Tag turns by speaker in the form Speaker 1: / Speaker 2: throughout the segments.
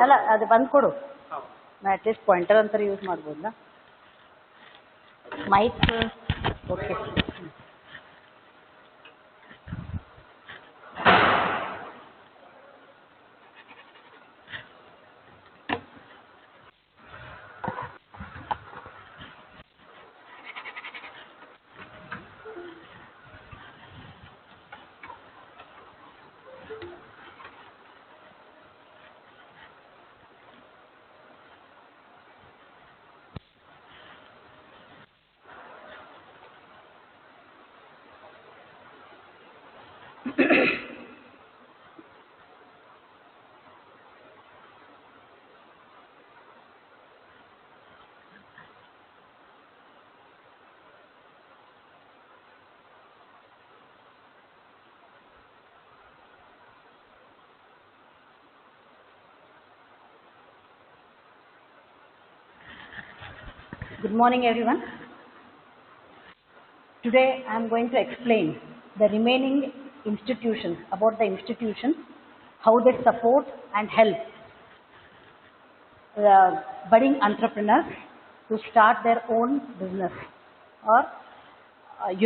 Speaker 1: ಅಲ್ಲ ಅದು ಬಂದು ಕೊಡು. ನಾ ಅಟ್ಲೀಸ್ಟ್ ಪಾಯಿಂಟರ್ ಅಂತಾರೆ ಯೂಸ್ ಮಾಡ್ಬೋದಲ್ಲ. Mic okay. Good morning, everyone. Today I am going to explain the remaining institutions, about the institutions, how they support and help budding entrepreneurs to start their own business or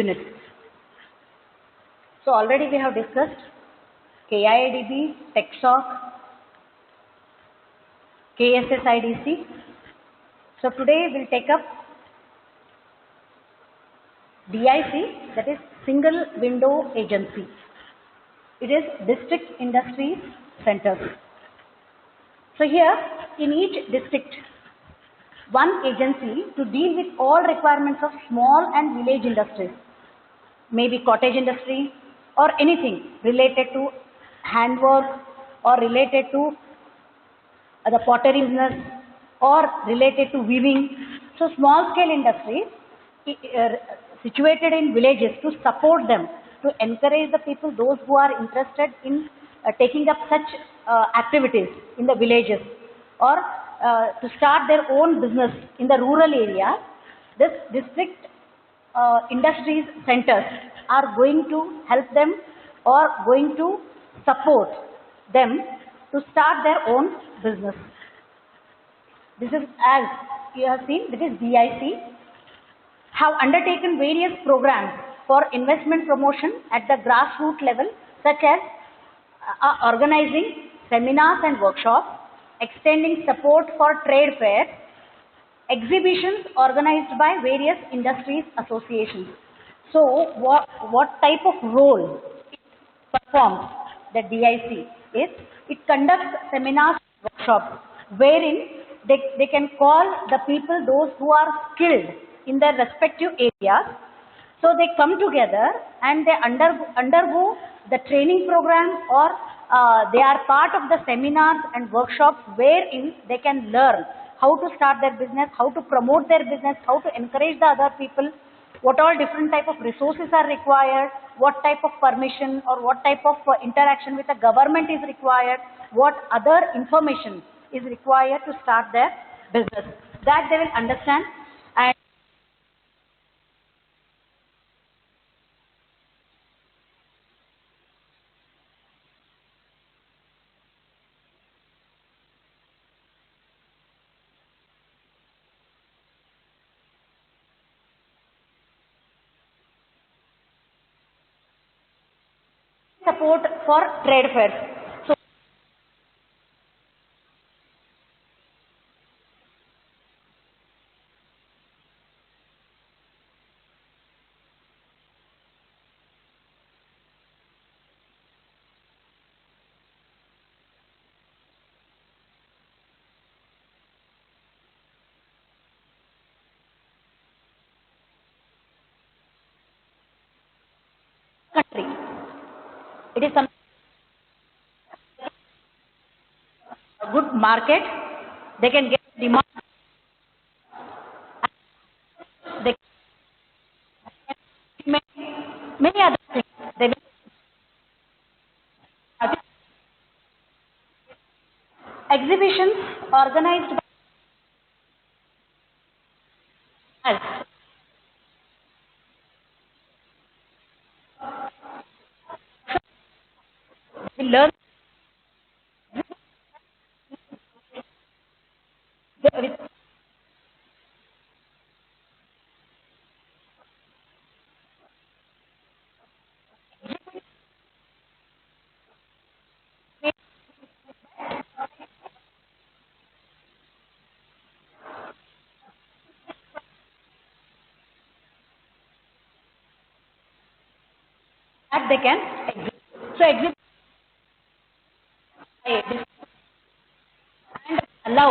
Speaker 1: units. So already we have discussed KIADB, TechShock, KSSIDC. So today we'll take up DIC, that is Single Window Agency. It is District Industries Centers. So here in each district, one agency to deal with all requirements of small and village industries, maybe cottage industry or anything related to handwork or related to the pottery business or related to weaving. So small scale industries situated in villages, to support them, to encourage the people, those who are interested in taking up such activities in the villages or to start their own business in the rural area. This district industries centers are going to help them or going to support them to start their own business. This is, as you have seen, this is DIC, have undertaken various programs for investment promotion at the grassroots level, such as organizing seminars and workshops, extending support for trade fairs, exhibitions organized by various industries associations. So what type of role it performs, the DIC is, it conducts seminars and workshops wherein they can call the people, those who are skilled in their respective areas. So they come together and they undergo the training program, or they are part of the seminars and workshops wherein they can learn how to start their business, how to promote their business, how to encourage the other people, what all different type of resources are required, what type of permission or what type of interaction with the government is required, what other information is required to start their business. That they will understand. And support for trade fairs. So country, it is some good market, they can get demand, they can make many other things. They will exhibitions organized by us. learn with that they can exit. So exit and allow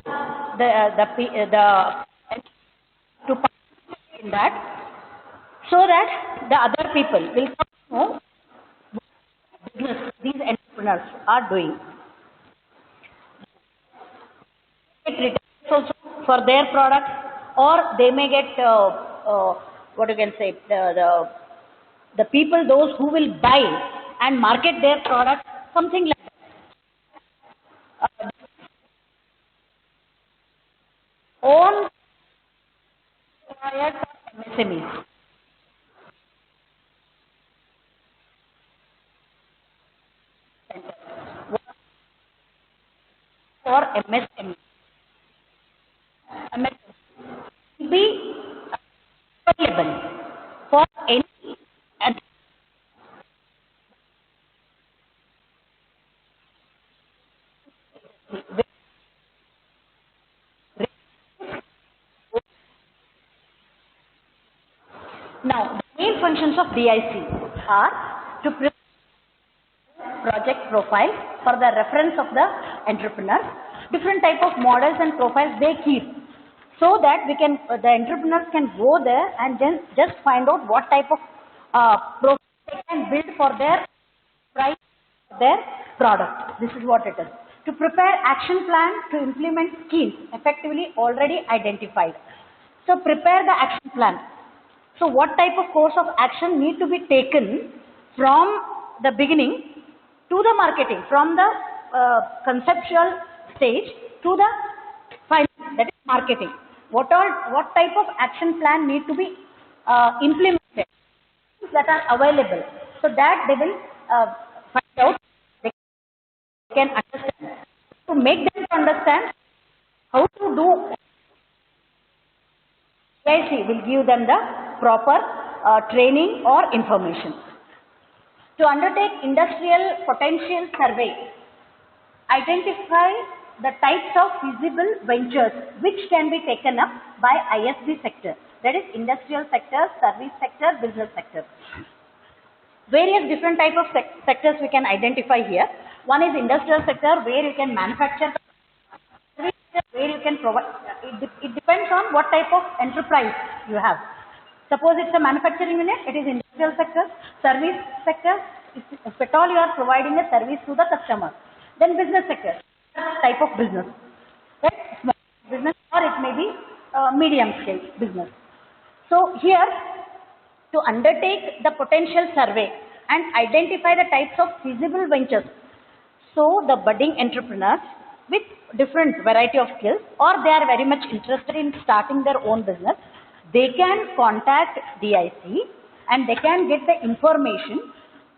Speaker 1: the to participate in that, so that the other people will come to know business these entrepreneurs are doing. Get returns also for their products, or they may get what you can say, the people, those who will buy and market their product, something like that. Own acquired MSMEs. For MSME. MSME will be available for any and now the main functions of DIC are to prepare project profile for the reference of the entrepreneurs. Different type of models and profiles they keep, so that we can the entrepreneurs can go there and then just find out what type of profile they can build for their price, their product. This is what it is. To prepare action plan to implement schemes effectively already identified. So prepare the action plan. So what type of course of action need to be taken from the beginning to the marketing, from the conceptual stage to the final, that is marketing. What type of action plan need to be implemented that are available, so that they will find out, they can understand. To make them understand how to do, PIC will give them the proper training or information. To undertake industrial potential survey, identify the types of feasible ventures which can be taken up by ISB sector, that is industrial sector, service sector, business sector. Various different type of sectors we can identify here. One is industrial sector, where you can manufacture, where you can provide. It depends on what type of enterprise you have. Suppose it's a manufacturing unit, it is industrial sector. Service sector, if at all you are providing a service to the customer. Then business sector, type of business, right? Small business, or it may be medium scale business. So here, to undertake the potential survey and identify the types of feasible ventures. So the budding entrepreneurs with different variety of skills, or they are very much interested in starting their own business, they can contact DIC and they can get the information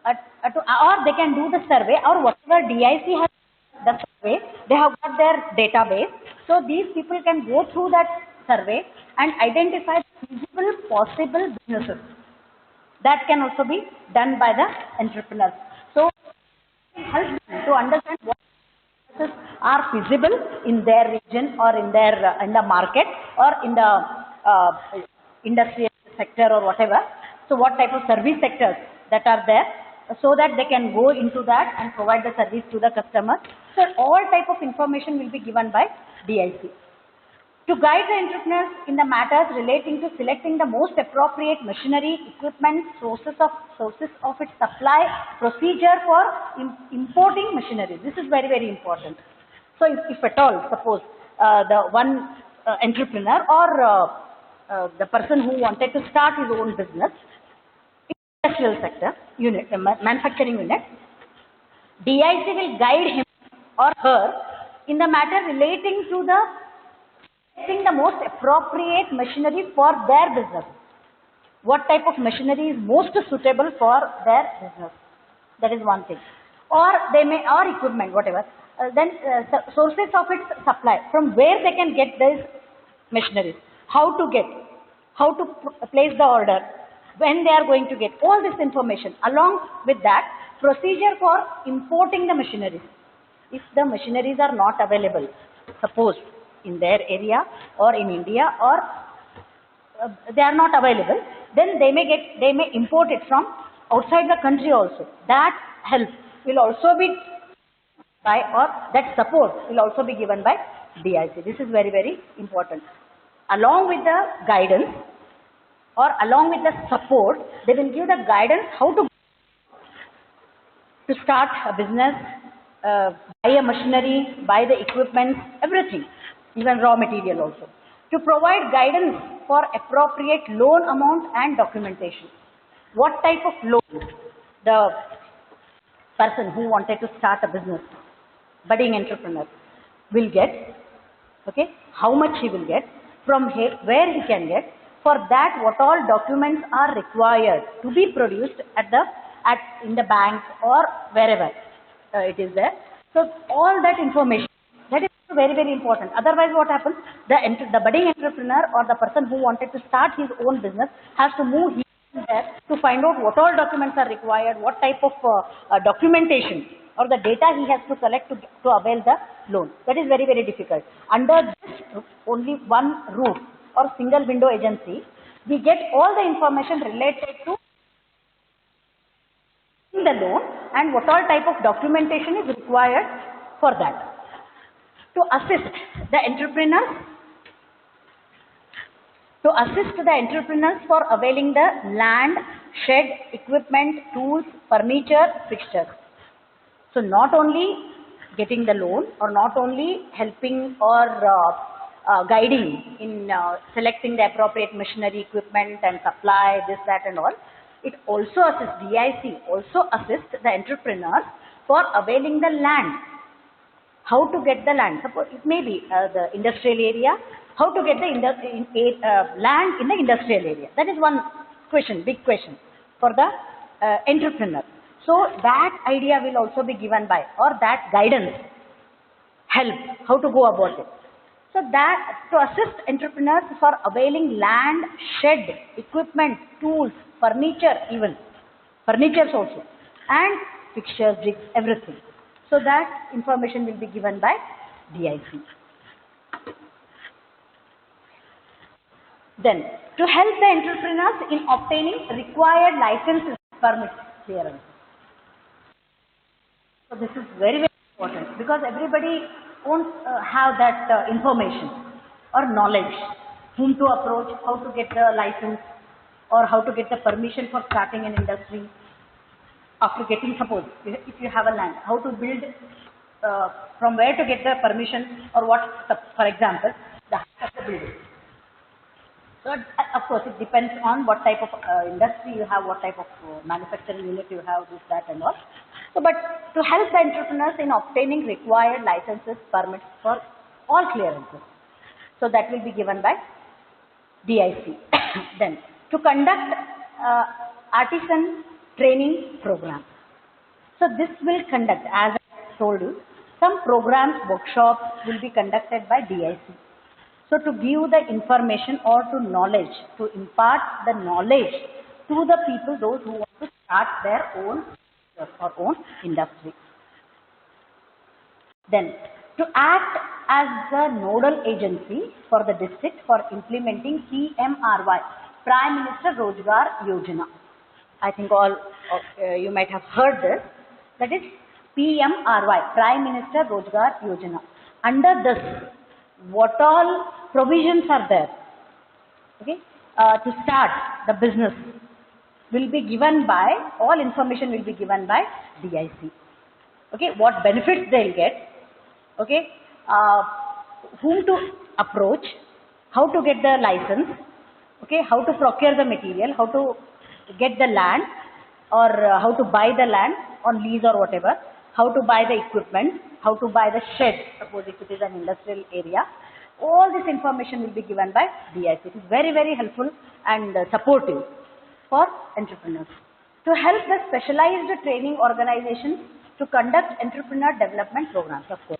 Speaker 1: or they can do the survey, or whatever DIC has the survey, they have got their database. So these people can go through that survey and identify feasible possible businesses. That can also be done by the entrepreneurs. So it helps them to understand what businesses are feasible in their region, or in their in the market, or in the industrial sector or whatever. So what type of service sectors that are there, so that they can go into that and provide the service to the customer. So all type of information will be given by DIC. To guide the entrepreneurs in the matters relating to selecting the most appropriate machinery, equipment, sources of its supply, procedure for importing machinery. This is very, very important. So if at all, suppose the one entrepreneur, or the person who wanted to start his own business, industrial sector unit, manufacturing unit, DIC will guide him or her in the matter relating to the selecting the most appropriate machinery for their business. What type of machinery is most suitable for their business? That is one thing. or they may, or equipment, whatever. Then sources of its supply, from where they can get these machineries, how to get, how to place the order, when they are going to get, all this information. Along with that, procedure for importing the machineries. If the machineries are not available, suppose in their area or in India, or they are not available, then they may import it from outside the country also. That help will also be by, or that support will also be given by DIC. This is very, very important. Along with the guidance or along with the support, they will give the guidance how to start a business, buy a machinery, buy the equipment, everything, even raw material also. To provide guidance for appropriate loan amount and documentation. What type of loan the person who wanted to start a business, budding entrepreneur, will get, okay, how much he will get, from here, where he can get, for that what all documents are required to be produced in the bank or wherever it is there. So all that information, that is very, very important. Otherwise what happens, the budding entrepreneur or the person who wanted to start his own business has to move here and there to find out what all documents are required, what type of documentation or the data he has to collect to avail the loan. That is very, very difficult. Under this only one roof or single window agency, we get all the information related to the loan and what all type of documentation is required for that. To assist the entrepreneurs for availing the land, shed, equipment, tools, furniture, fixtures. So not only getting the loan or not only helping or guiding in selecting the appropriate machinery, equipment and supply, this, that and all, it also assists, DIC also assists the entrepreneurs for availing the land. How to get the land? Suppose it may be the industrial area. How to get the land in the industrial area? That is one question, big question for the entrepreneur. So that idea will also be given by, or that guidance, help, how to go about it. So that to assist entrepreneurs for availing land, shed, equipment, tools, furniture, even furnitures also, and fixtures, jigs, everything. So that information will be given by DIC. Then, to help the entrepreneurs in obtaining required licenses, permits, clearance. So this is very, very important because everybody won't have that information or knowledge, whom to approach, how to get the license or how to get the permission for starting an industry. After getting, suppose, if you have a land, how to build, from where to get the permission or what, for example, the height of the building. So, of course, it depends on what type of industry you have, what type of manufacturing unit you have, this, that and all. So, but to help the entrepreneurs in obtaining required licenses, permits for all clearances. So, that will be given by DIC. Then, to conduct artisan training program. So this will conduct, as I told you, some programs, workshops will be conducted by DIC. So to give the information or to knowledge, to impart the knowledge to the people, those who want to start their own or own industry. Then to act as the nodal agency for the district for implementing PMRY, Prime Minister Rozgar Yojana. I think all you might have heard this. That is PMRY, Prime Minister Rozgar Yojana. Under this, what all provisions are there? Okay, to start the business will be given by, all information will be given by DIC. Okay, what benefits they'll get? Okay, whom to approach? How to get the license? Okay, how to procure the material? How to get the land or how to buy the land on lease or whatever, how to buy the equipment, how to buy the shed, suppose if it is an industrial area. All this information will be given by DIC. It is very, very helpful and supportive for entrepreneurs. To help the specialized training organizations to conduct entrepreneur development programs, of course.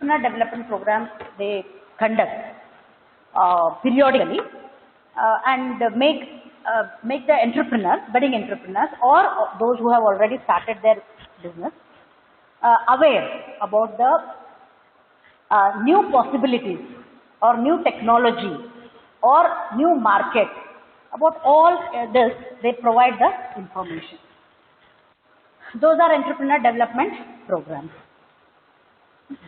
Speaker 1: Entrepreneur development programs they conduct periodically and make the entrepreneurs, budding entrepreneurs, or those who have already started their business aware about the new possibilities or new technology or new market. About all this, they provide the information. Those are entrepreneur development programs.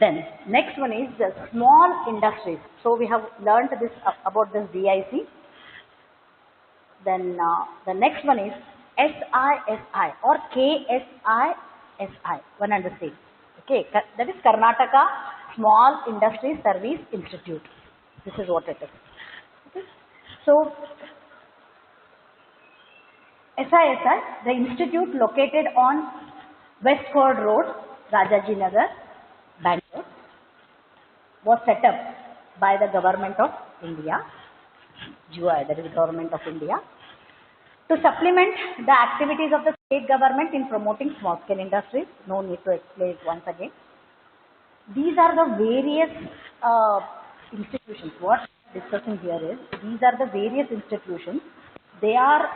Speaker 1: Then next one is the small industries. So we have learned this about this DIC. Then the next one is SISI or KSISI, one and the same. Okay, that is Karnataka Small Industry Service Institute. This is what it is. Okay. So SISI, the institute located on Westford Road, Rajaji Nagar, Bangalore, was set up by the government of India, GUI, that is government of India, to supplement the activities of the state government in promoting small scale industries. No need to explain it once again. These are the various institutions. What we are discussing here is, these are the various institutions. They are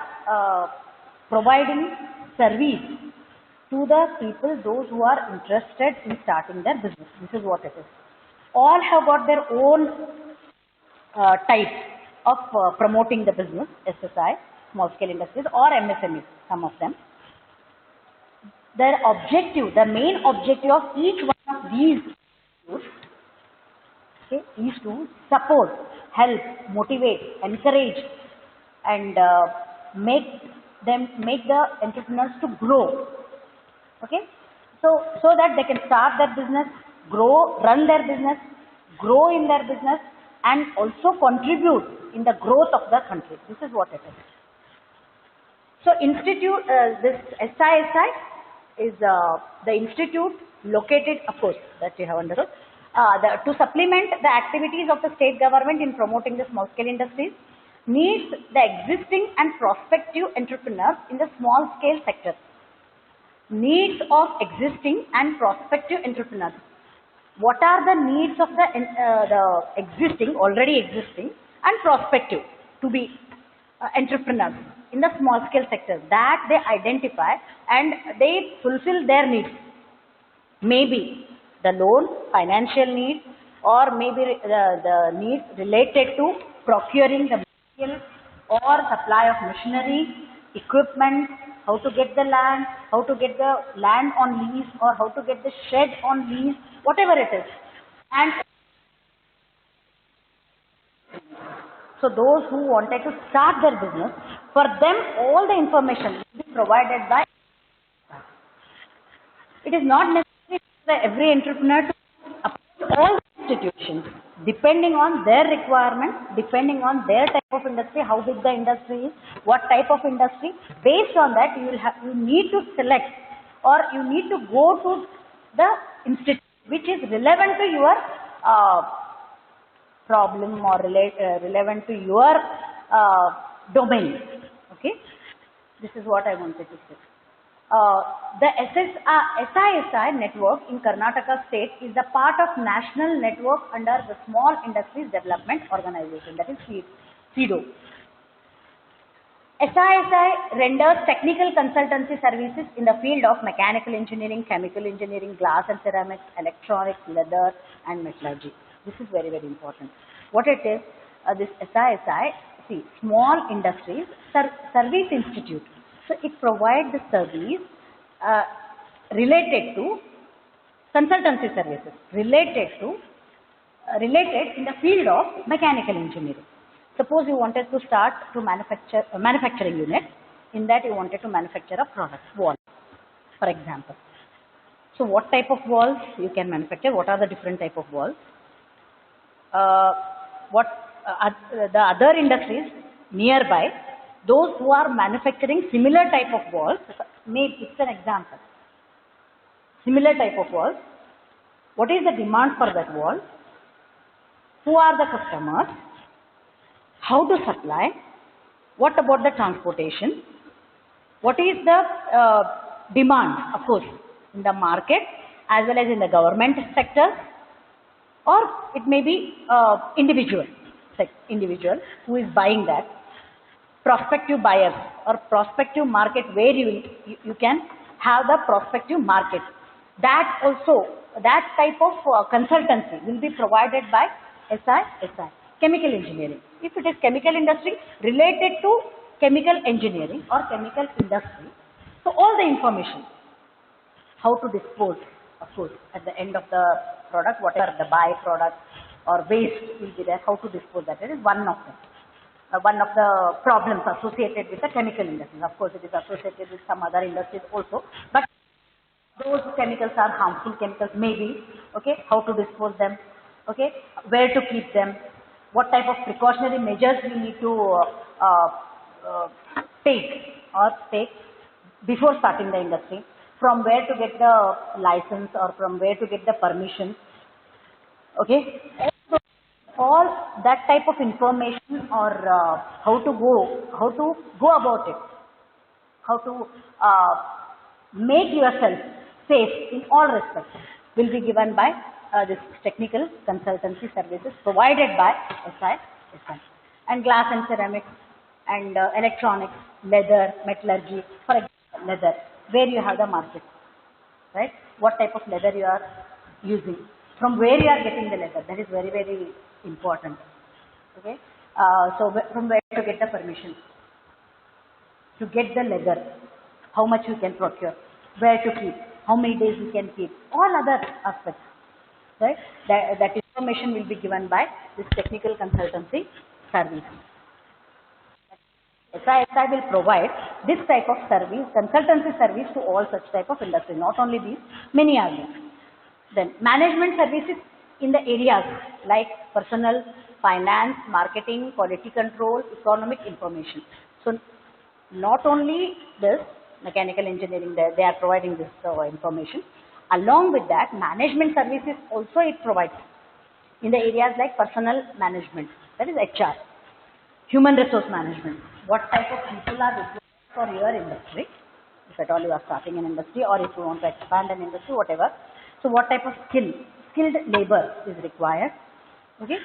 Speaker 1: providing service to the people, those who are interested in starting their business. This is what it is. All have got their own type of promoting the business, SSI, small scale industries, or MSMEs, some of them. Their objective, the main objective of each one of these is to support, help, motivate, encourage, and make the entrepreneurs to grow. Okay, so that they can start their business, grow, run their business, grow in their business, and also contribute in the growth of the country. This is what it is. So institute, this SISI is the institute located, of course, that you have understood, to supplement the activities of the state government in promoting the small scale industries, needs the existing and prospective entrepreneurs in the small scale sector. Needs of existing and prospective entrepreneurs. What are the needs of the existing, already existing, and prospective to be entrepreneurs in the small scale sector, that they identify and they fulfill their needs? Maybe the loan, financial needs, or maybe the needs related to procuring the material or supply of machinery, equipment, how to get the land, how to get the land on lease, or how to get the shed on lease, whatever it is. And so those who wanted to start their business, for them all the information will be provided by. It is not necessary for every entrepreneur to approach all institutions, depending on their requirement, depending on their type of industry, how big the industry is, what type of industry. Based on that, you need to select, or you need to go to the institute which is relevant to your problem or relevant to your domain. Okay, this is what I wanted to say. The SISI network in Karnataka state is a part of national network under the Small Industries Development Organization, that is SIDO. SISI renders technical consultancy services in the field of mechanical engineering, chemical engineering, glass and ceramics, electronics, leather, and metallurgy. This is very, very important. What it is, this SISI, see, Small Industries Service Institute. So it provides the service related to consultancy services, related in the field of mechanical engineering. Suppose you wanted to start to manufacture a manufacturing unit. In that you wanted to manufacture a product, wall, for example. So what type of walls you can manufacture? What are the different type of walls? The other industries nearby, those who are manufacturing similar type of walls, maybe it's an example. Similar type of walls. What is the demand for that wall? Who are the customers? How to supply? What about the transportation? What is the demand? Of course, in the market as well as in the government sector, or it may be individual, like individual who is buying that. Prospective buyers or prospective market where you can have the prospective market. That also, that type of consultancy will be provided by SI. Chemical engineering. If it is chemical industry related to chemical engineering or chemical industry, so all the information, how to dispose, of course, at the end of the product, whatever the byproduct or waste will be there, how to dispose that. It is one of them. One of the problems associated with the chemical industry. Of course, it is associated with some other industries also, but those chemicals are harmful chemicals maybe, okay, how to dispose them, okay, where to keep them, what type of precautionary measures we need to take before starting the industry, from where to get the license or from where to get the permission, okay. All that type of information, or how to go about it, how to make yourself safe in all respects, will be given by this technical consultancy services provided by SI. And glass and ceramics and electronics, leather, metallurgy, for example, leather, where you have the market, right? What type of leather you are using, from where you are getting the leather, that is very, very important, okay. So from where to get the permission to get the leather, how much you can procure, where to keep, how many days you can keep, all other aspects, right? That information will be given by this technical consultancy service. SI will provide this type of service, consultancy service, to all such type of industry, not only these, many others. Then management services in the areas like personnel, finance, marketing, quality control, economic information. So not only this mechanical engineering, they are providing this information. Along with that, management services also it provides in the areas like personnel management, that is HR, human resource management. What type of people are required for your industry, if at all you are starting an industry, or if you want to expand an industry, whatever. So what type of skilled labor is required, okay,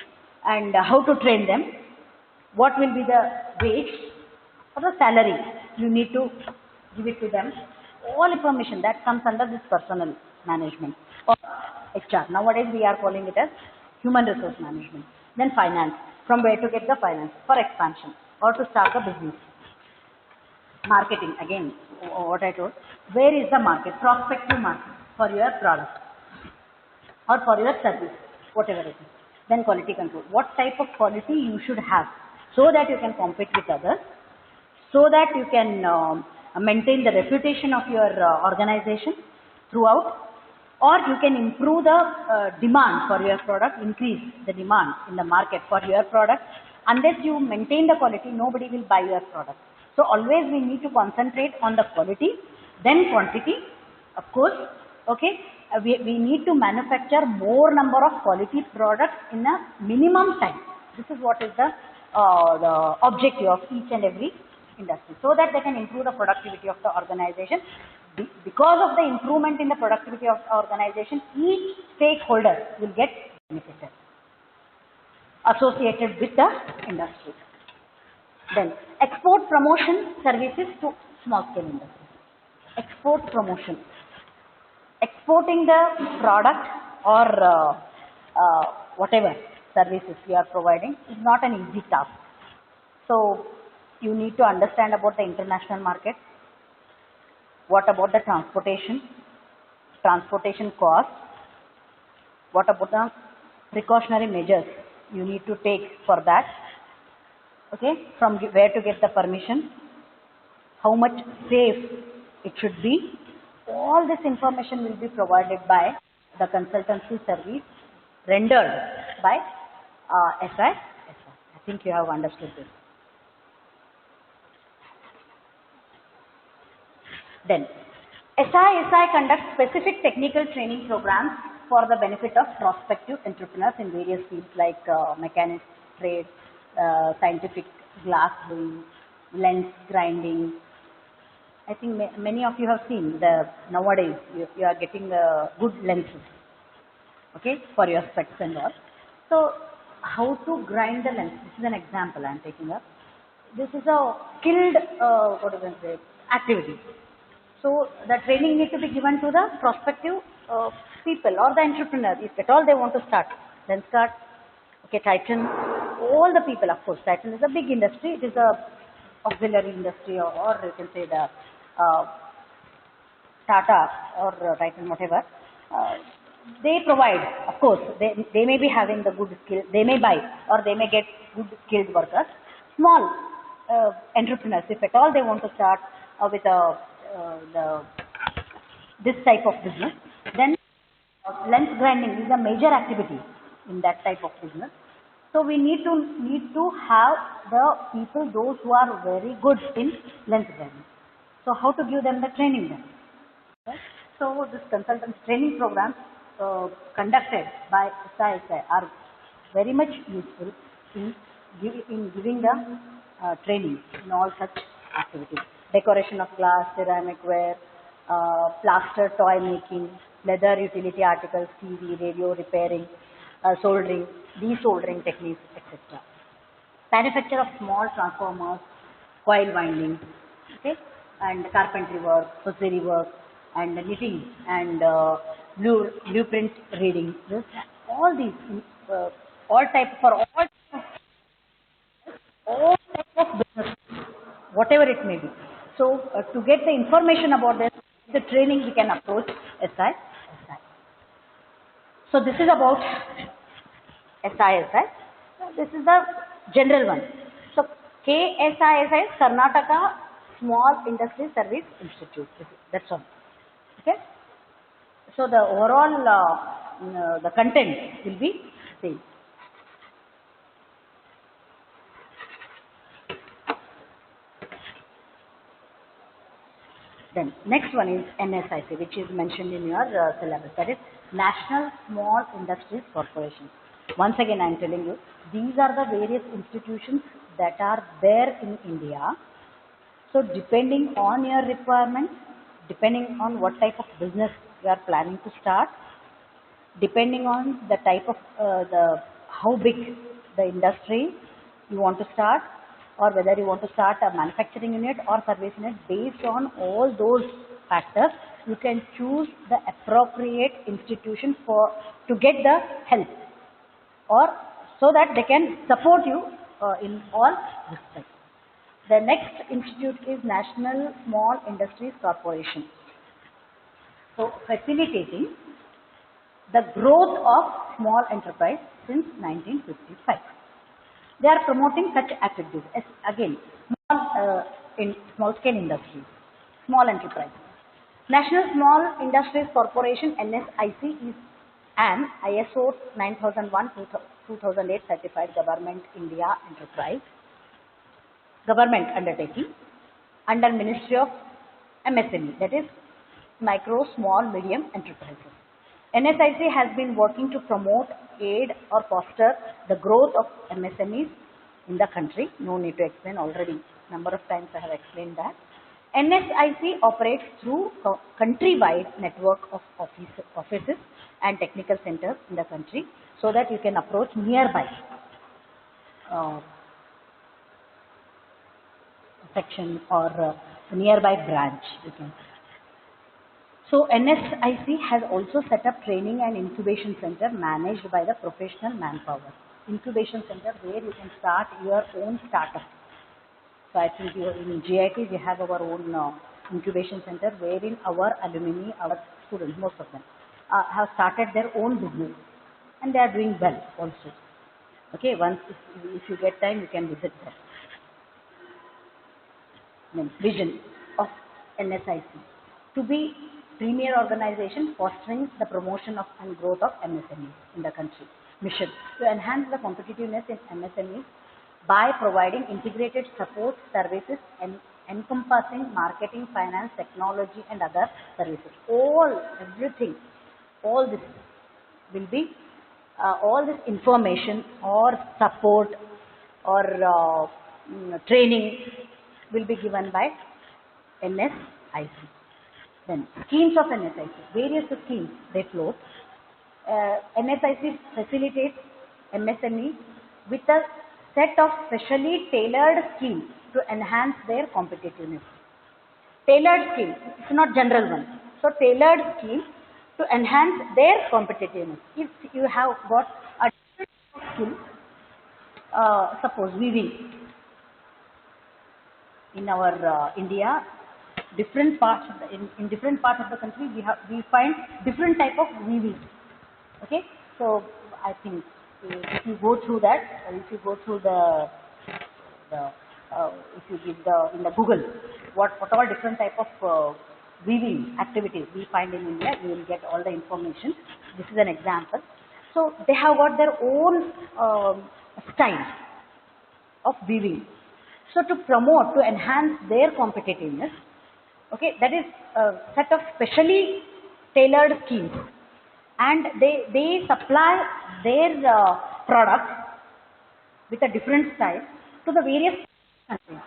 Speaker 1: and how to train them, what will be the wage or the salary you need to give it to them. All information that comes under this personnel management or HR. Nowadays we are calling it as human resource management. Then finance, from where to get the finance for expansion or to start a business. Marketing, again, what I told, where is the market, prospective market for your product or for your service, whatever it is. Then quality control, what type of quality you should have so that you can compete with others, so that you can maintain the reputation of your organization throughout, or you can improve the demand for your product, increase the demand in the market for your product. Unless you maintain the quality, nobody will buy your product. So always we need to concentrate on the quality, then quantity, of course, okay. We need to manufacture more number of quality products in a minimum time. This is what is the objective of each and every industry, so that they can improve the productivity of the organization. Because of the improvement in the productivity of the organization, each stakeholder will get benefited associated with the industry. Then export promotion services to small scale industry. Export promotion. Exporting the product or whatever services you are providing is not an easy task. So you need to understand about the international market. What about the transportation cost? What about the precautionary measures you need to take for that? Okay, from where to get the permission, how much safe it should be. All this information will be provided by the consultancy service rendered by SI. I think you have understood this. Then SI conducts specific technical training programs for the benefit of prospective entrepreneurs in various fields like mechanics, trade, scientific glass blowing, lens grinding, I think many of you have seen nowadays you are getting good lenses, okay, for your specs and all. So how to grind the lens? This is an example I am taking up. This is a skilled what do you say activity. So the training needs to be given to the prospective people or the entrepreneur. If at all they want to start, then start. Okay, Titan, all the people, of course, Titan is a big industry. It is a auxiliary industry, or you can say the uh, Tata or Titan, whatever. They provide, of course, they may be having the good skill, they may buy or they may get good skilled workers. Small entrepreneurs, if at all they want to start with this type of business, then lens grinding is a major activity in that type of business. So we need to have the people, those who are very good in lens grinding. So how to give them the training then? Right? So this consultants training programs conducted by SISI are very much useful in, in giving the training in all such activities. Decoration of glass, ceramic ware, plaster toy making, leather utility articles, TV, radio repairing, soldering, desoldering techniques, etc. Manufacture of small transformers, coil winding, okay, and carpentry work, hosiery work, and knitting and blueprint reading. This, all these, uh, all type for all type of business, whatever it may be. So to get the information about this, the training we can approach SI. So this is about SISI. This is the general one. So KSISI is Karnataka Small Industry Service Institute. That's all. Okay. So the overall the content will be same. Then next one is NSIC, which is mentioned in your syllabus. That is National Small Industries Corporation. Once again, I am telling you, these are the various institutions that are there in India. So depending on your requirements, depending on what type of business you are planning to start, depending on the type of how big the industry you want to start, or whether you want to start a manufacturing unit or service unit, based on all those factors, you can choose the appropriate institution for to get the help, or so that they can support you in all respects. The next institute is National Small Industries Corporation. So facilitating the growth of small enterprise since 1955. They are promoting such activities as, again, small scale industries, small enterprises. National Small Industries Corporation NSIC is an ISO 9001-2008 certified government India enterprise, government undertaking under Ministry of MSME, that is micro, small, medium enterprises. NSIC has been working to promote, aid or foster the growth of MSMEs in the country. No need to explain, already number of times I have explained that. NSIC operates through a country-wide network of offices and technical centers in the country, so that you can approach nearby section or nearby branch, you can say. So NSIC has also set up training and incubation center managed by the professional manpower. Incubation center where you can start your own startup. So I think in GIT we have our own incubation center wherein our alumni, our students, most of them have started their own business and they are doing well also. Okay, once if you get time you can visit them. Vision of NSIC to be premier organization fostering the promotion of and growth of MSMEs in the country. Mission to enhance the competitiveness in MSMEs by providing integrated support services and encompassing marketing, finance, technology and other services. Everything, all this will be, all this information or support or training will be given by NSIC. Then schemes of NSIC, various schemes they float. NSIC facilitates MSME with a set of specially tailored schemes to enhance their competitiveness. Tailored scheme, it's not general one. So tailored scheme to enhance their competitiveness. If you have got a different skill, suppose weaving in our India, different parts of in different parts of the country we find different type of weaving. Okay, so I think if you go through that, if you go through the if you give the in the Google what all different type of weaving activities we find in India, you will get all the information. This is an example. So they have got their own style of weaving. So to promote, to enhance their competitiveness, okay, that is a set of specially tailored schemes, and they supply their products with a different style to the various countries.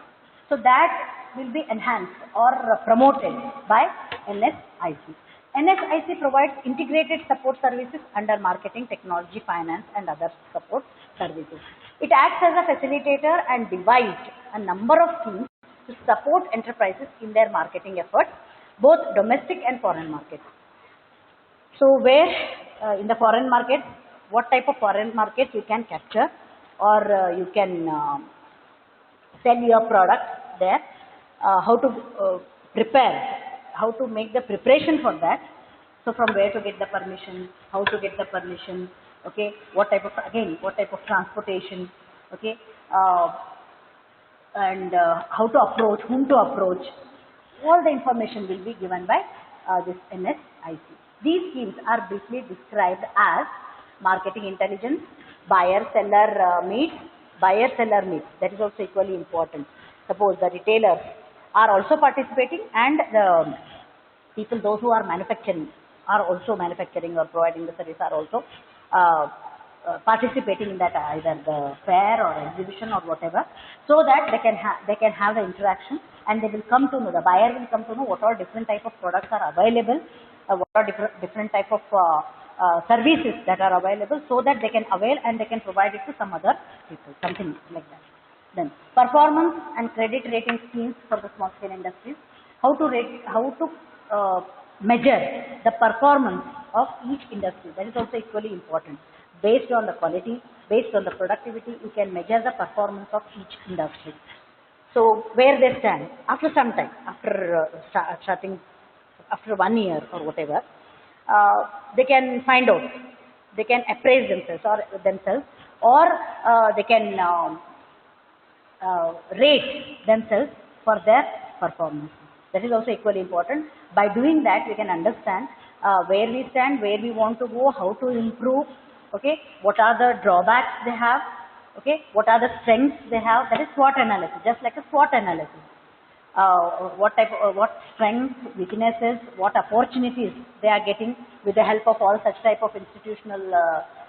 Speaker 1: So that will be enhanced or promoted by NSIC. NSIC provides integrated support services under marketing, technology, finance and other support services. It acts as a facilitator and devised a number of schemes to support enterprises in their marketing efforts, both domestic and foreign markets. So where in the foreign market, what type of foreign markets you can capture, or you can sell your product there, how to prepare, how to make the preparation for that. So from where to get the permission, how to get the permission, okay, what type of, again, what type of transportation, okay, and how to approach, whom to approach, all the information will be given by this NSIC. These schemes are briefly described as marketing intelligence, buyer-seller meets, buyer-seller meets. That is also equally important. Suppose the retailers are also participating, and the people, those who are manufacturing, are also manufacturing or providing the service, are also participating in that, either the fair or exhibition or whatever, so that they can have the interaction, and they will come to know, the buyer will come to know what all different type of products are available, what are different type of services that are available, so that they can avail and they can provide it to some other people, something like that. Then performance and credit rating schemes for the small scale industries. How to rate, how to measure the performance of each industry. That is also equally important. Based on the quality, based on the productivity, you can measure the performance of each industry. So where they stand after some time, after starting, after 1 year or whatever, they can find out, they can appraise themselves, or they can rate themselves for their performance. That is also equally important. By doing that, we can understand where we stand, where we want to go, how to improve, okay, what are the drawbacks they have, okay, what are the strengths they have. That is SWOT analysis, just like a SWOT analysis. What strengths, weaknesses, what opportunities they are getting with the help of all such type of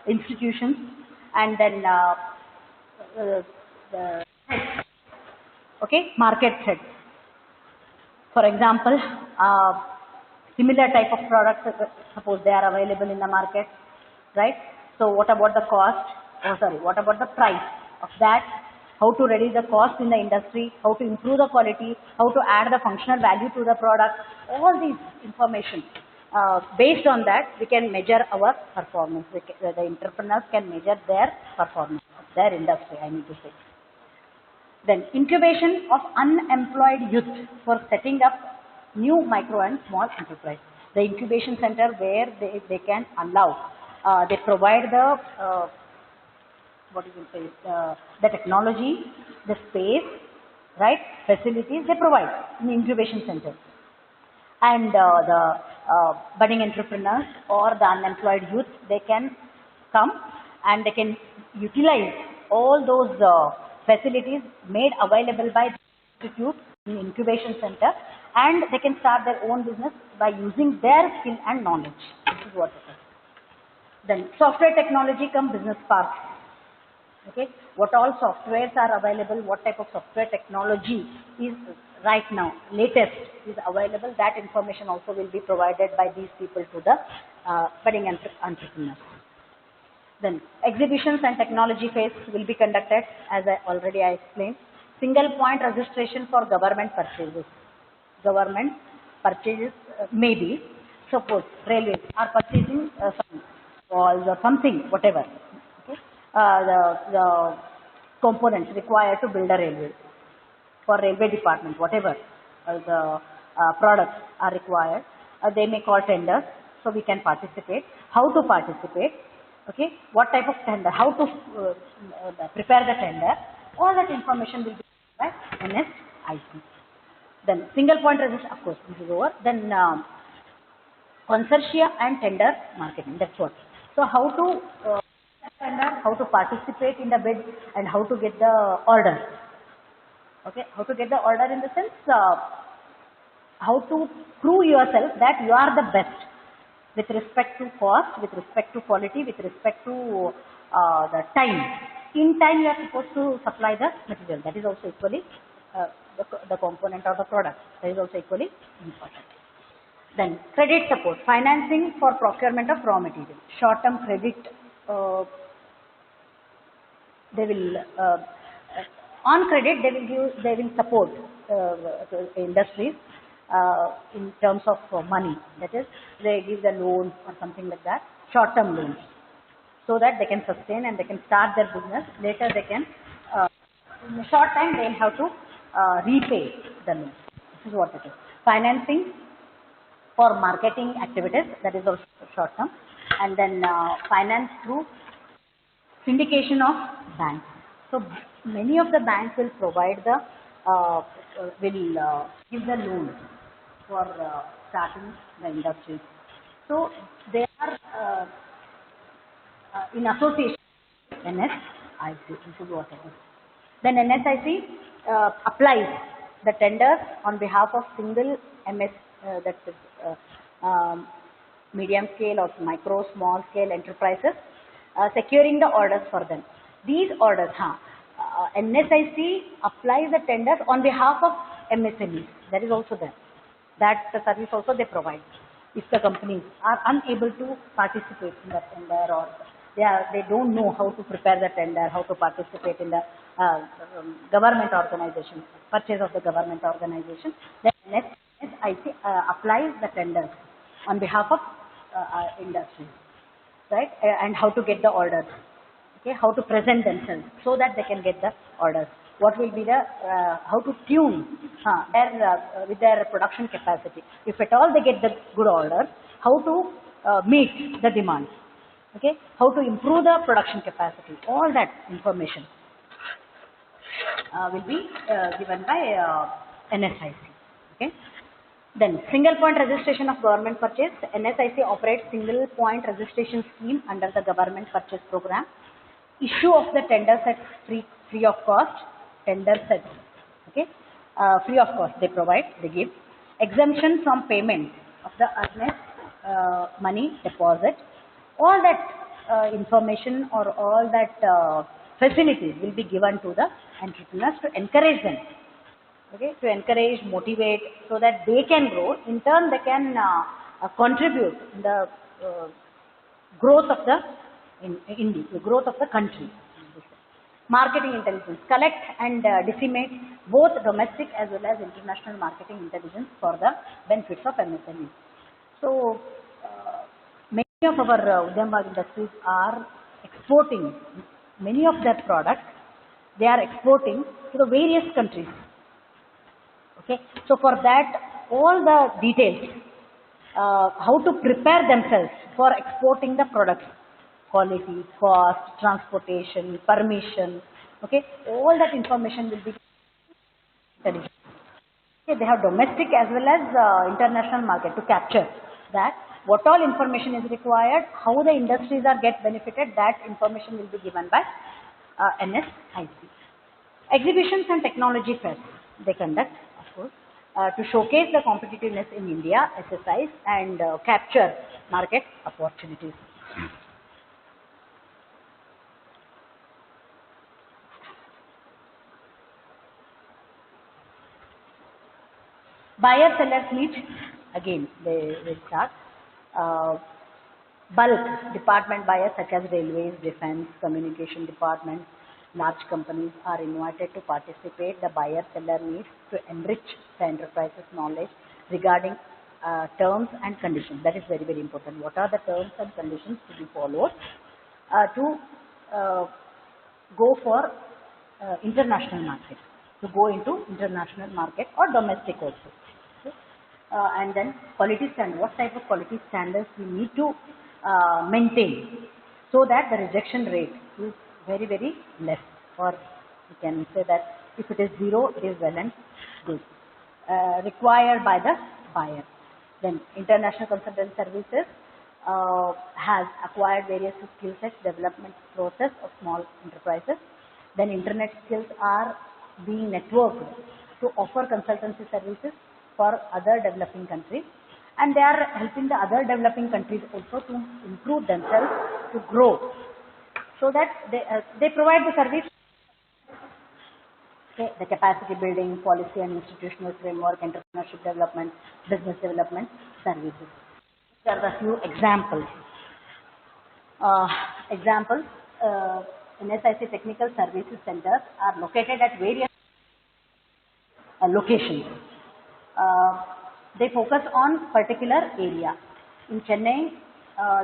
Speaker 1: institutions, and then the heads, okay, market heads. For example, similar type of products, suppose they are available in the market, right? So what about the cost, what about the price of that? How to reduce the cost in the industry, how to improve the quality, how to add the functional value to the product, all these information. Based on that, we can measure our performance. The entrepreneurs can measure their performance of their industry, I need to say. Then incubation of unemployed youth for setting up new micro and small enterprise. The incubation center where they can allow, they provide the the technology, the space, right, facilities they provide in the incubation center. And the budding entrepreneurs or the unemployed youth, they can come and they can utilize all those facilities made available by the institute in incubation center, and they can start their own business by using their skill and knowledge. This is what it is. Then software technology come business parks. Okay, what all softwares are available, what type of software technology is right now, latest is available, that information also will be provided by these people to the budding entrepreneurs. Then exhibitions and technology fairs will be conducted, as I explained. Single point registration for government purchases. Government purchases maybe, suppose railways are purchasing some walls or something, whatever. Okay? The components required to build a railway for railway department, whatever the products are required, they may call tenders, so we can participate. How to participate? Okay, what type of tender? How to prepare the tender? All that information will be by NSIC. Then single point registration, of course, this is over. Then consortia and tender marketing. That's what. So how to tender, how to participate in the bid, and how to get the order. Okay, how to get the order in the sense, how to prove yourself that you are the best with respect to cost, with respect to quality, with respect to the time. In time you are supposed to supply the material. That is also equally the component of the product. That is also equally important. Then credit support, financing for procurement of raw material. Short-term credit, they will on credit they will support industries in terms of money. That is, they give the loans or something like that, short-term loans, so that they can sustain and they can start their business. Later they can, in a short time they will have to repay the loan. This is what it is. Financing for marketing activities, that is also short-term. And then finance through syndication of banks. So many of the banks will provide the, give the loan for starting the industry. So they are in association with NSIC. This is what it is. Then NSIC applies the tenders on behalf of single that is medium scale or micro, small scale enterprises, securing the orders for them. These orders, NSIC applies the tenders on behalf of MSMEs. That is also there. That service also they provide. If the companies are unable to participate in the tender, or they don't know how to prepare the tender, how to participate in the government organization, purchase of the government organization, then NSIC applies the tenders on behalf of industries, right? And how to get the orders, okay? How to present themselves so that they can get the orders. What will be the, how to tune with their production capacity. If at all they get the good orders, how to meet the demand, okay? How to improve the production capacity. All that information will be given by NSIC, okay? Then single point registration of government purchase. NSIC operates single point registration scheme under the government purchase program. Issue of the tender sets free of cost. Tender sets, okay, free of cost they provide, they give. Exemption from payment of the earnest money deposit. All that information or all that facilities will be given to the entrepreneurs to encourage them, okay, to encourage, motivate, so that they can grow. In turn, they can contribute in the growth of the India, the growth of the country. Marketing intelligence, collect and disseminate both domestic as well as international marketing intelligence for the benefits of MSMEs. So many of our Udyam industries are exporting many of their products. They are exporting to the various countries. Okay, so for that, all the details, how to prepare themselves for exporting the products, quality, cost, transportation, permission, okay, all that information will be intelligent. Okay, they have domestic as well as international market to capture that. What all information is required, how the industries are get benefited, that information will be given by NSIC. Exhibitions and technology fairs they conduct, of course, to showcase the competitiveness in India, exercise and capture market opportunities. Buyer sellers meet, again they will start. Uh, Bulk department buyers such as railways, defense, communication departments, large companies are invited to participate. The buyer-seller meets to enrich the enterprise's knowledge regarding terms and conditions. That is very, very important. What are the terms and conditions to be followed to uh, go for international market, to go into international market or domestic also. Okay. And then quality standard, what type of quality standards we need to maintain so that the rejection rate is very, very less, or we can say that if it is zero, it is well and good. Required by the buyer. Then international consultant services has acquired various skill sets, development process of small enterprises. Then internet skills are being networked to offer consultancy services for other developing countries, and they are helping the other developing countries also to improve themselves, to grow, so that they provide the service. Okay, the capacity building, policy and institutional framework, entrepreneurship development, business development services. These are the few examples. Examples, NSIC Technical Services Centers are located at various locations. They focus on particular area. In Chennai,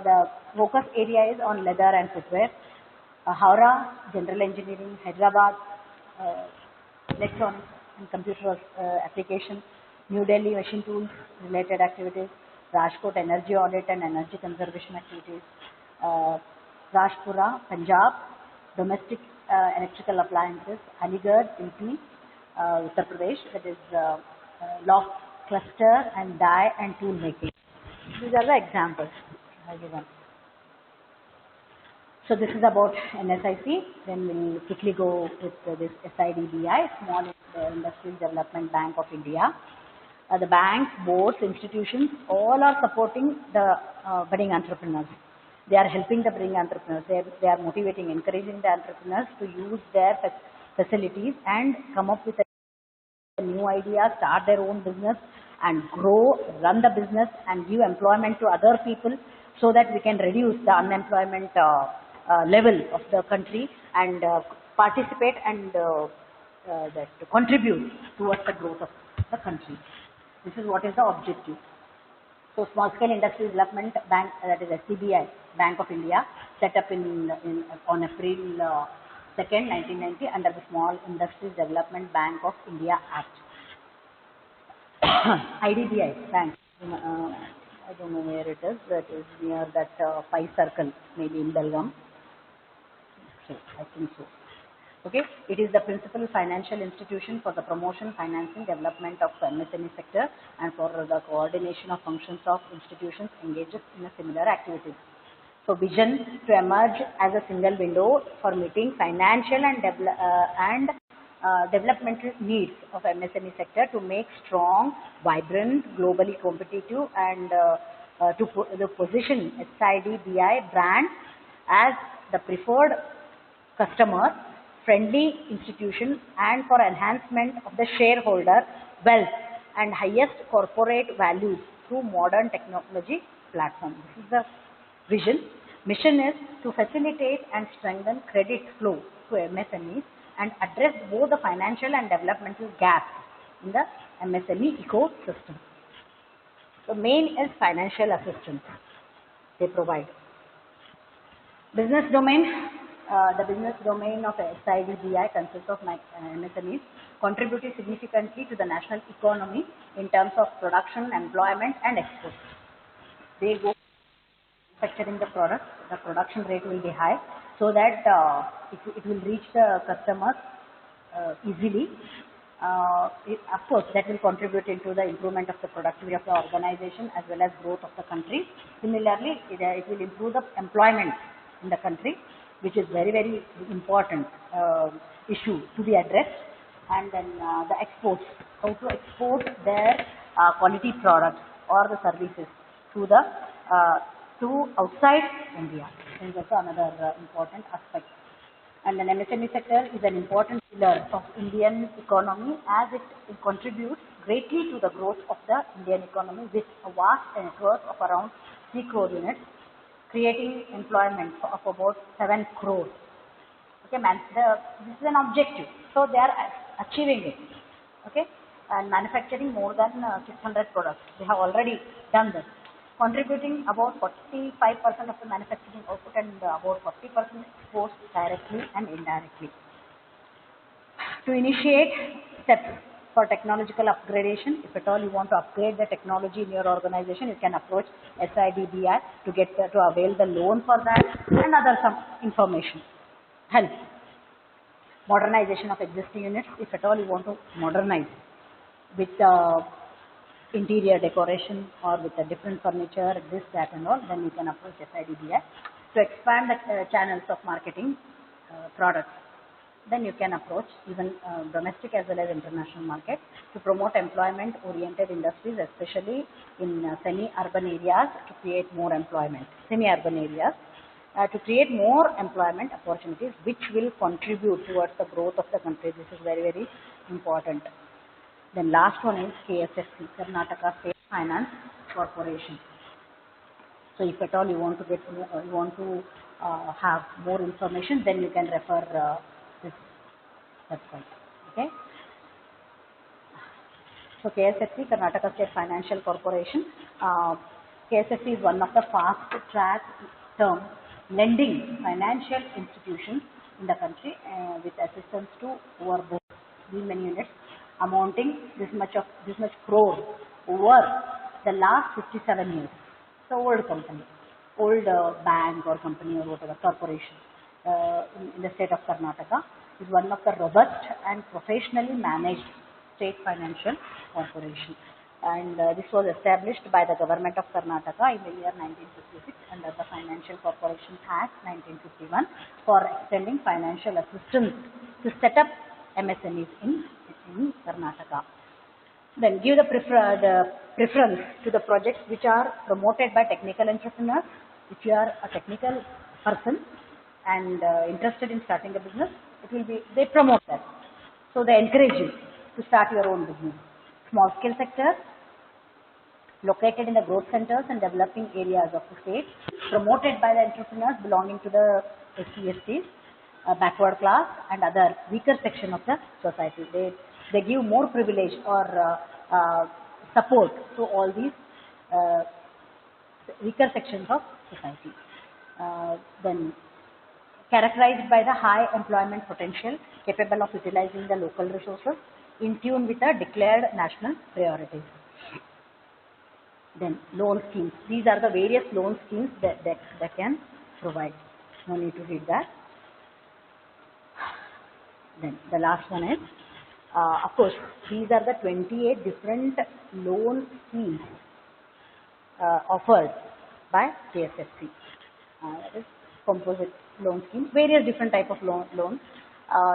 Speaker 1: the focus area is on leather and footwear. Howrah, general engineering. Hyderabad, electronics and computer application. New Delhi, machine tools related activities. Rajkot, energy audit and energy conservation activities. Rajpura, Punjab, domestic electrical appliances. Aligarh, MP, Uttar Pradesh, that is lock cluster and die and tool making. These are the examples given. So this is about NSIC. Then we'll quickly go with this SIDBI, Small Industries Development Bank of India. The banks, boards, institutions, all are supporting the budding entrepreneurs. They are helping the budding entrepreneurs. They are motivating, encouraging the entrepreneurs to use their facilities and come up with a new idea, start their own business and grow, run the business and give employment to other people, so that we can reduce the unemployment level of the country and participate and that contribute towards the growth of the country. This is what is the objective. So Small Scale Industry Development Bank, that is SCBI, Bank of India, set up on April 2nd, 1990 under the Small Industries Development Bank of India Act. IDBI Bank, I don't know where it is, that is near that Pi Circle, maybe in Belgaum. Okay, I think so. Okay, it is the principal financial institution for the promotion, financing, development of the MSME sector and for the coordination of functions of institutions engaged in a similar activities. So vision to emerge as a single window for meeting financial and developmental needs of MSME sector to make strong, vibrant, globally competitive and to position SIDBI brand as the preferred customer friendly institution and for enhancement of the shareholder wealth and highest corporate values through modern technology platform. This is the vision. Mission is to facilitate and strengthen credit flow to MSMEs and address both the financial and developmental gaps in the MSME ecosystem. The main is financial assistance they provide. Business domain. The business domain of SIDBI consists of MSMEs contributing significantly to the national economy in terms of production, employment and exports. They go manufacturing the product, the production rate will be high, so that it will reach the customers easily. Of course, that will contribute into the improvement of the productivity of the organization as well as growth of the country. Similarly, it will improve the employment in the country, which is very, very important issue to be addressed. And then the exports, how to export their quality products or the services to the to outside India. This is also another important aspect. And the MSME sector is an important pillar of Indian economy as it contributes greatly to the growth of the Indian economy with a vast network of around 3 crore units, creating employment of about 7 crores. Okay, this is an objective, so they are achieving it. Okay, and manufacturing more than 600 products. They have already done this, contributing about 45% of the manufacturing output and about 40% exports directly and indirectly. To initiate steps for technological upgradation, if at all you want to upgrade the technology in your organization, you can approach SIDBI to get to avail the loan for that and other some information. Help. Modernization of existing units, if at all you want to modernize with interior decoration or with a different furniture, this, that and all, then you can approach SIDBI. To expand the channels of marketing products, then you can approach even domestic as well as international market. To promote employment oriented industries, especially in semi-urban areas, to create more employment, semi-urban areas, to create more employment opportunities which will contribute towards the growth of the country. This is very, very important. Then last one is KSFC, Karnataka State Finance Corporation. So if at all you want to get, you want to have more information, then you can refer this website. Okay. So KSFC, Karnataka State Financial Corporation. KSFC is one of the fast track term lending financial institutions in the country with assistance to over these many units amounting this much crore over the last 57 years. So old company, old bank or company or whatever corporation in the state of Karnataka is one of the robust and professionally managed state financial corporation. And this was established by the government of Karnataka in the year 1956 under the Financial Corporation Act 1951 for extending financial assistance to set up MSMEs in Karnataka. Then give the preference to the projects which are promoted by technical entrepreneurs. If you are a technical person and interested in starting a business, it will be, they promote that. So they encourage you to start your own business. Small scale sector located in the growth centers and developing areas of the state, promoted by the entrepreneurs belonging to the SC/STs, backward class and other weaker section of the society. They give more privilege or support to all these weaker sections of society. Then characterized by the high employment potential, capable of utilizing the local resources in tune with the declared national priorities. Then loan schemes. These are the various loan schemes that can provide. No need to read that. Then the last one is, of course, these are the 28 different loan schemes offered by KSFC. That is composite loan scheme, various different type of loans.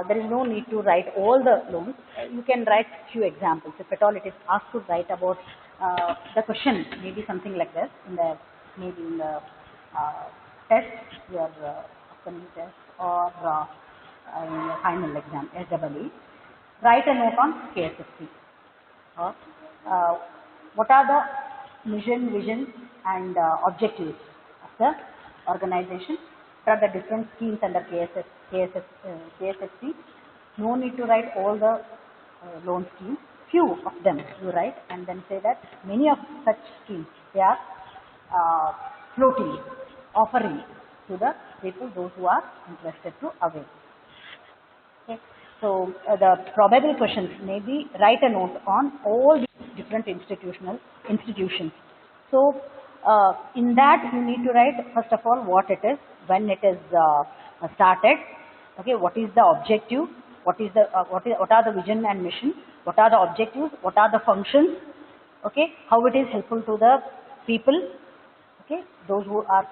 Speaker 1: There is no need to write all the loans. You can write few examples. If at all it is asked to write about the question, maybe something like this in the test, your upcoming test or in your final exam, SEE. Write a note on KSFC. Or what are the mission, vision, and objectives of the organization? What are the different schemes under KSFC? No need to write all the loan schemes. Few of them you write and then say that many of such schemes they are floating, offering to the people, those who are interested to avail. Okay. So the probable questions may be write a note on all these different institutions. So in that you need to write first of all what it is, when it is started, okay, what is the objective, what are the vision and mission, what are the objectives, what are the functions, okay, how it is helpful to the people, okay, those who are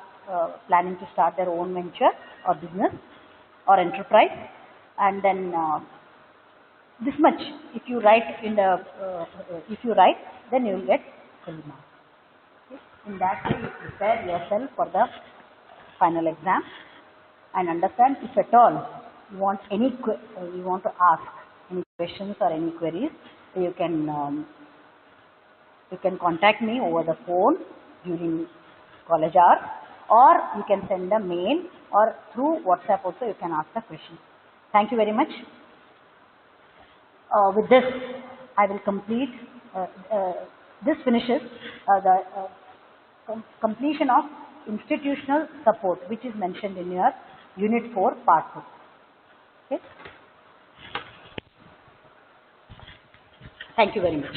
Speaker 1: planning to start their own venture or business or enterprise. And then this much if you write in the then you will get full marks. Okay. In that way you prepare yourself for the final exam and understand, if at all you want to ask any questions or any queries, you can contact me over the phone during college hours, or you can send a mail, or through WhatsApp also you can ask the question. Thank you very much. With this, I will complete, this finishes the completion of institutional support, which is mentioned in your Unit 4, Part 2. Okay? Thank you very much.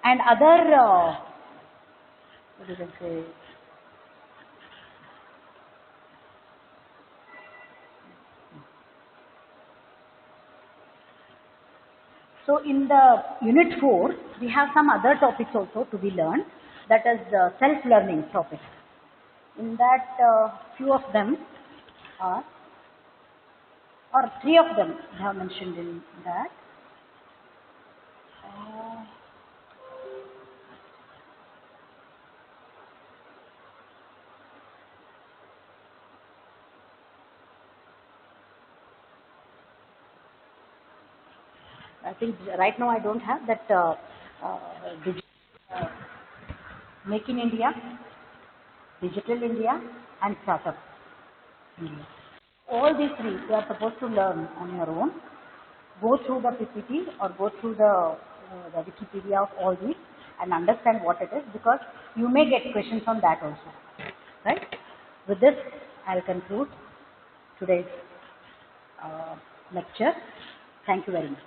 Speaker 1: And other, what did I say? So in the Unit 4, we have some other topics also to be learned, that is self-learning topics. In that, few of them are, or three of them I have mentioned in that. I think right now I don't have that uh, Make in India, Digital India, and Startup India. All these three you are supposed to learn on your own. Go through the PPT or go through the Wikipedia of all these and understand what it is, because you may get questions on that also. Right? With this, I'll conclude today's lecture. Thank you very much.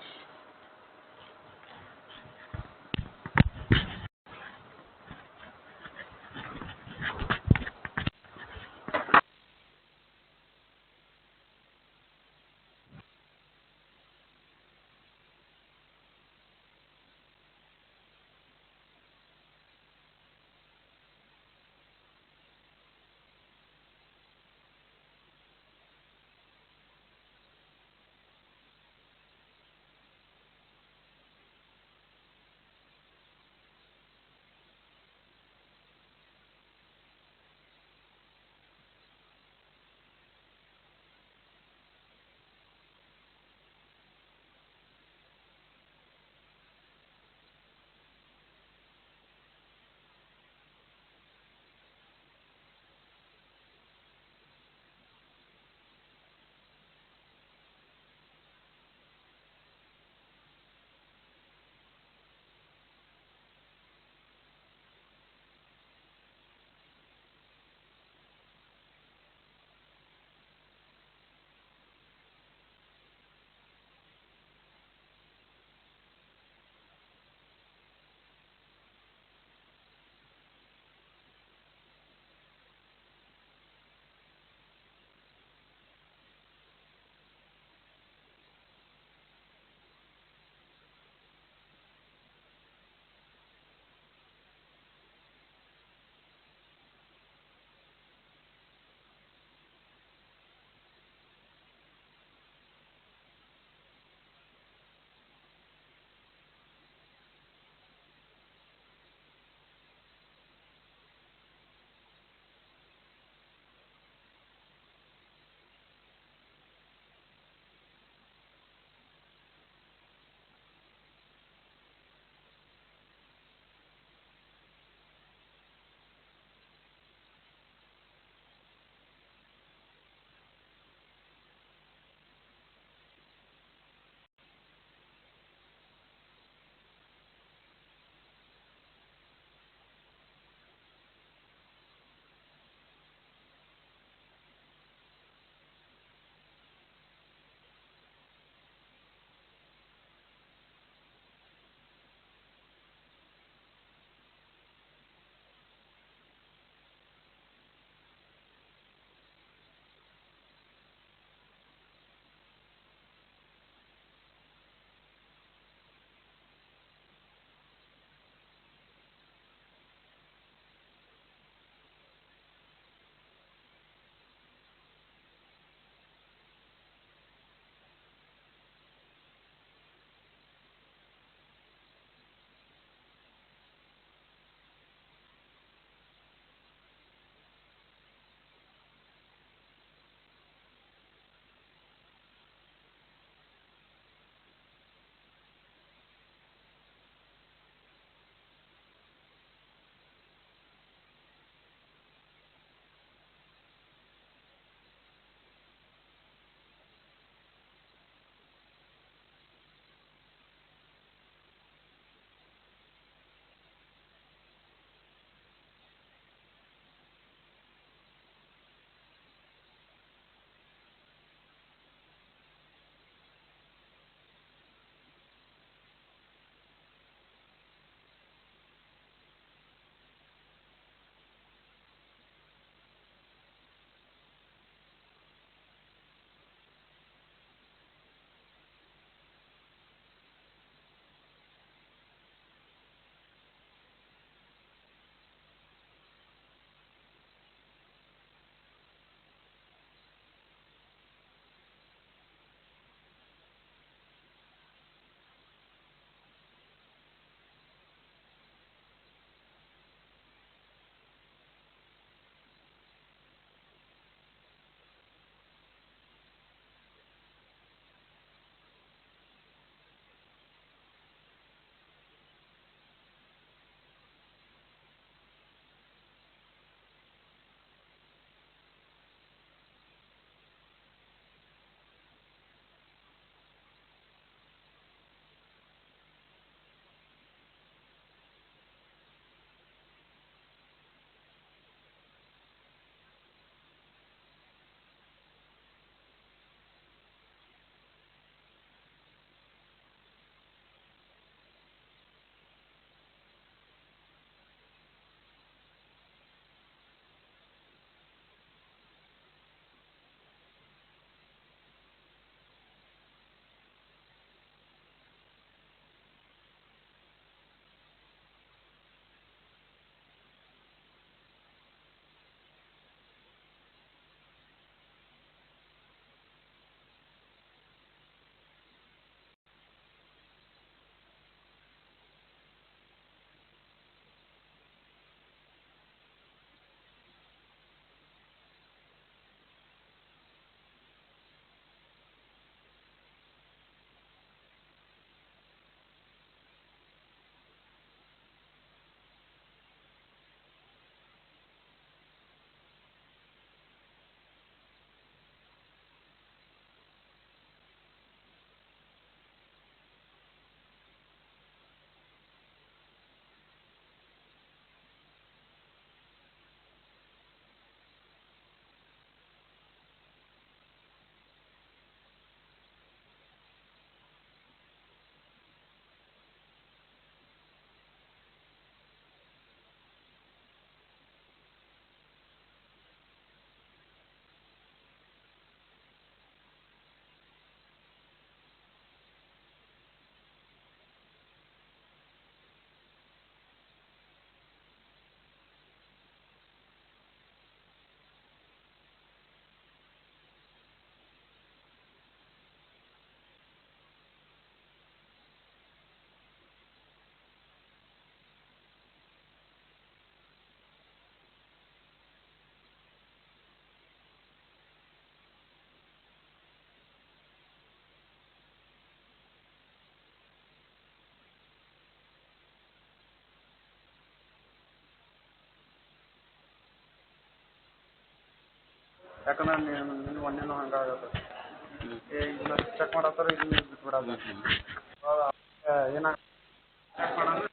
Speaker 2: ಯಾಕಂದ್ರೆ ನೀನು ಒಂದೇನು ಹಂಗಾಗತ್ತೆ ಇದನ್ನ check ಮಾಡತ್ತಾರೆ ಇದನ್ನ ಬಿಟ್ಬಿಡೋದು ಏನಾಗ check ಮಾಡಂದ್ರೆ